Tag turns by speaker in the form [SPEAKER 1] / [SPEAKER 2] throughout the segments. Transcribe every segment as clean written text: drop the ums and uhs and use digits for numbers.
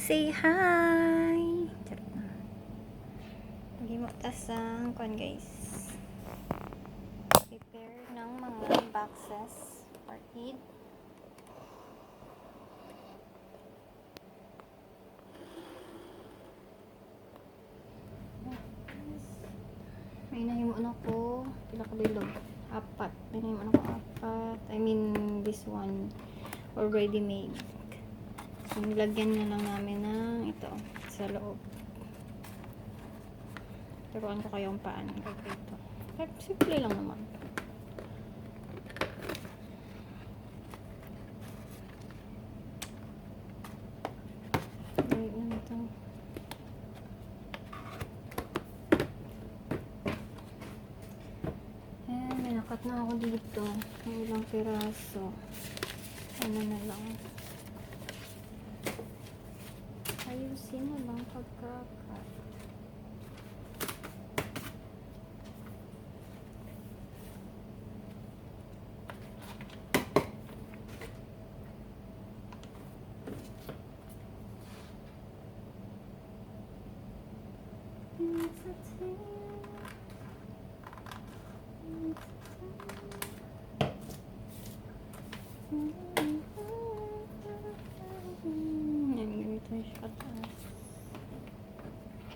[SPEAKER 1] Say hi! Lagi mo tasang kuan guys. Prepare ng mga boxes for Eid. May nahimo na ko. Pila ka bilog? 4. May nahimo na ko 4. I mean, this one already made. So, nilagyan na lang namin ng ito sa loob. Turuan ko kayong paano gagawin ito. Simple lang naman. Wait lang ito. May nakat na ako dito. May ilang piraso. Ano na lang. Ayusin na lang pagkakat.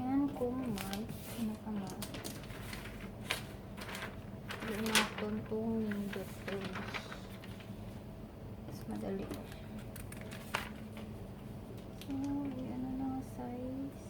[SPEAKER 1] Yan kung mag pinakamas yung mga tuntungin dito mas madali. So yan na lang size.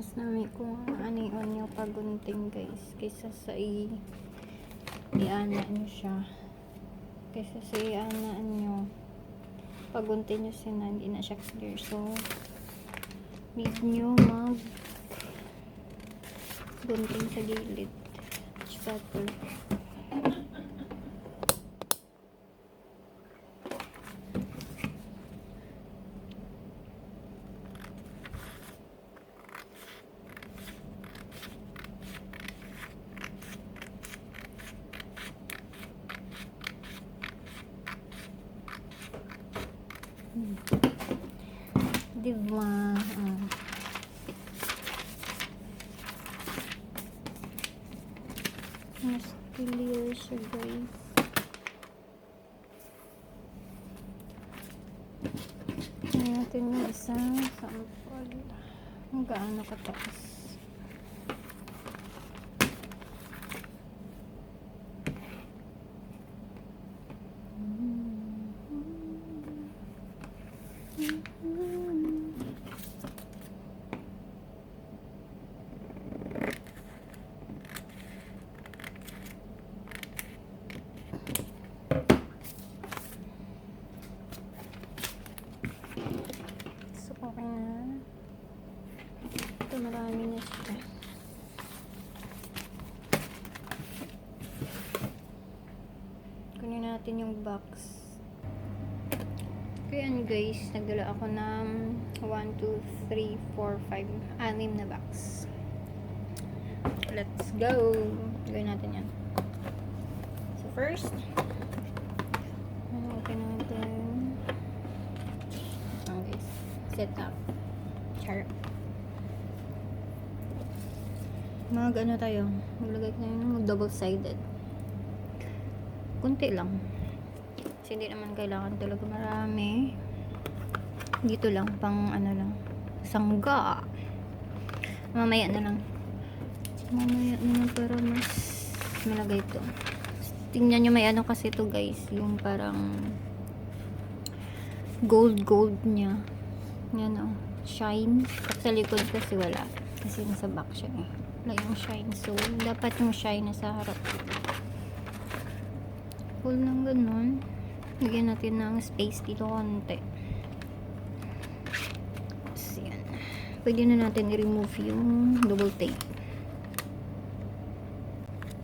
[SPEAKER 1] Mas nami kung anion yung pagunting guys kaysa sa iana nyo siya, kaysa sa ianaan nyo pagunting nyo siya na hindi na siya clear. So need nyo mag gunting sa gilid spatula. Diba? Mas clear siya guys. Tingnan natin yung isang sample. Ang gaano kataas. Okay na. Ito marami na siya. Kunin natin yung box. ayan guys, nagdala ako ng 1, 2, 3, 4, 5, 6 na box. Let's go! Gawin natin yan. So first, open natin. Okay, set up. Char. Ano tayo? Maglagay tayo ng double-sided. Kunti lang. Kasi hindi naman kailangan talaga marami. Dito lang, pang ano lang. Sangga. Mamaya na lang. Para mas malagay ito. Tingnan nyo, may ano kasi ito guys. Yung parang gold niya. Yan o. Shine. At sa likod kasi wala. Kasi nasa back siya eh. Wala yung shine. So, dapat yung shine nasa harap. Pull ng ganun. Lagyan natin ng space dito konti. So, yan. Pwede na natin i-remove yung double tape.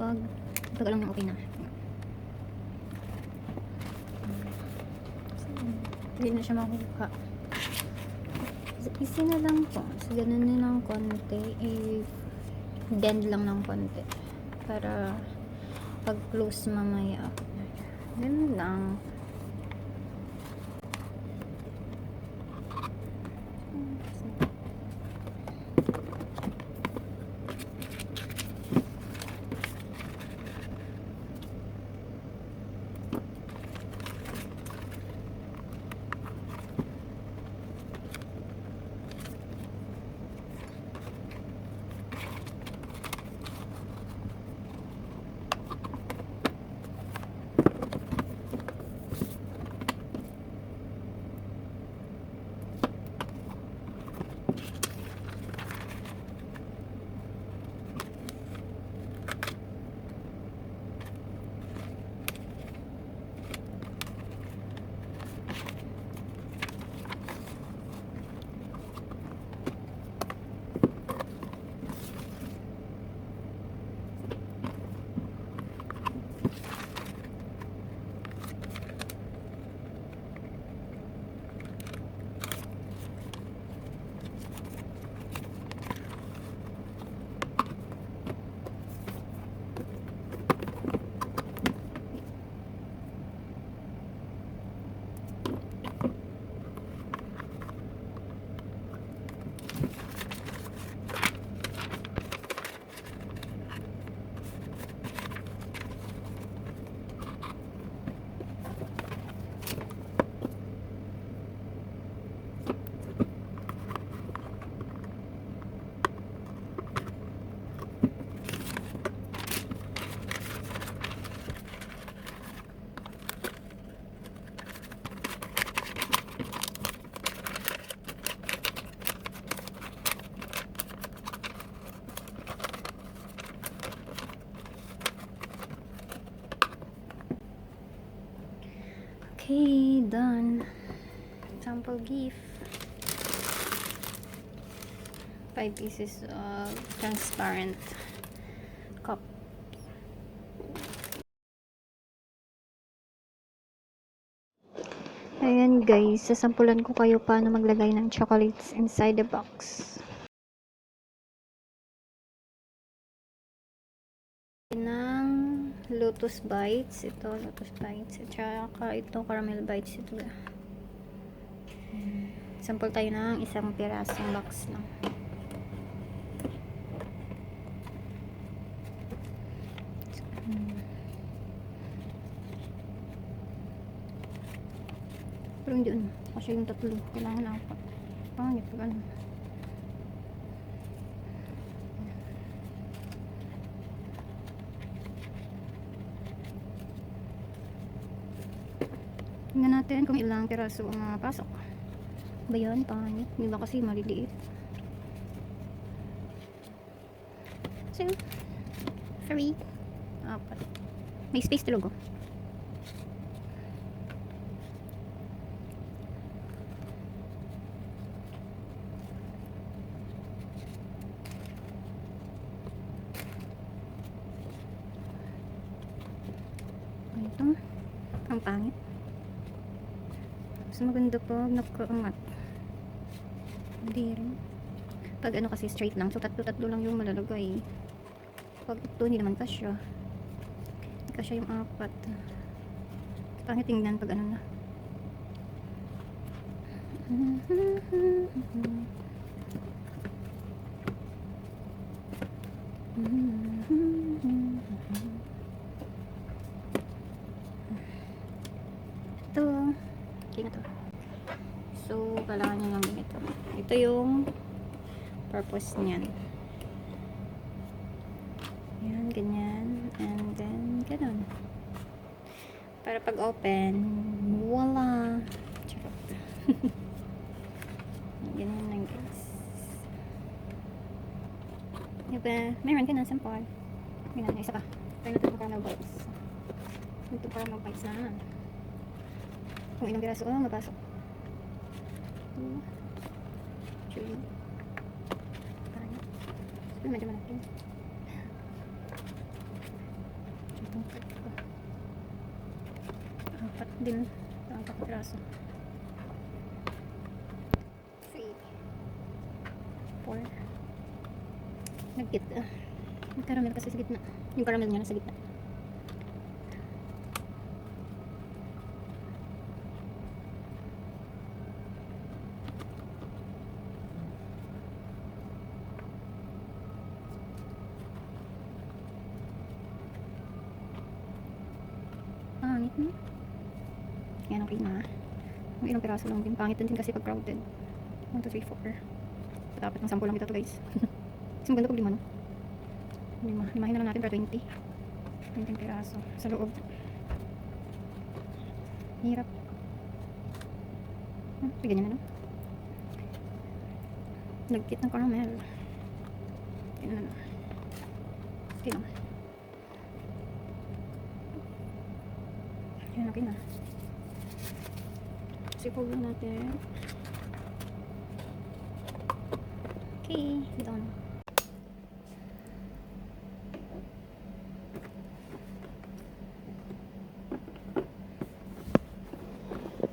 [SPEAKER 1] Pag alam na okay na. So, hindi na siya makuha. So, easy na lang po. So, ganun na lang konti. I-bend lang ng konti. Para pag close mamaya. Ganun lang. Okay, done. Sample gift. 5 pieces of transparent cup. Ayan guys, sasampulan ko kayo paano maglagay ng chocolates inside the box. Ng lotus bites, ito lotus bites, at saka ito caramel bites, ito. Sample tayo ng isang pirasong box lang. Pero hindi ano, kasi yung tatlo kailangan apat. Pangit pag ano. Tingnan natin kung ilang piraso ang mapasok. Ba yan? Pangit. Di ba kasi maliliit? So, 3, 4. May space talaga. Ito. Ang pangit. Mas maganda pag nakaangat. Hindi rin. Pag ano kasi straight lang, so tatlo lang yung malalagay. Pag ito, hindi naman kasya. Hindi kasya yung 4. Pangit tingnan pag ano na. Ito. Okay na to. So, kailangan nyo lang din ito. Ito yung purpose niyan. Yan, ganyan. And then, ganun. Para pag open, voila! Charot. Ganyan lang guys. Diba? Meron ka na sample. Ganyan, isa pa. Try natin yung caramel bites. Ito caramel bites na. Kung ilang piraso, mapasok. 2, 3. Parang yun. So, medyo malaki. Itong 4 din. Ito 4 piraso. 3, 4. Nagkit. Yung caramel kasi sa gitna. Yung caramel niya nasa gitna. Pangit na. Yan, okay na. May ilang piraso lang din. Pangit din kasi pag crowded. 1, 2, 3, 4. Dapat ng 10 lang ito guys. Mas maganda pag 5 no? 5. Limahin na lang natin para 20. 20 piraso. Sa loob. Hirap. Ganyan na no? Nagkit ng caramel. Ganyan na. Okay lang. Yan, okay na. Sipog lang natin. Okay, done.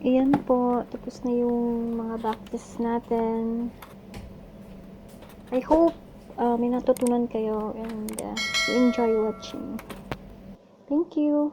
[SPEAKER 1] Ayan po, tapos na yung mga backers natin. I hope may natutunan kayo and you enjoy watching. Thank you.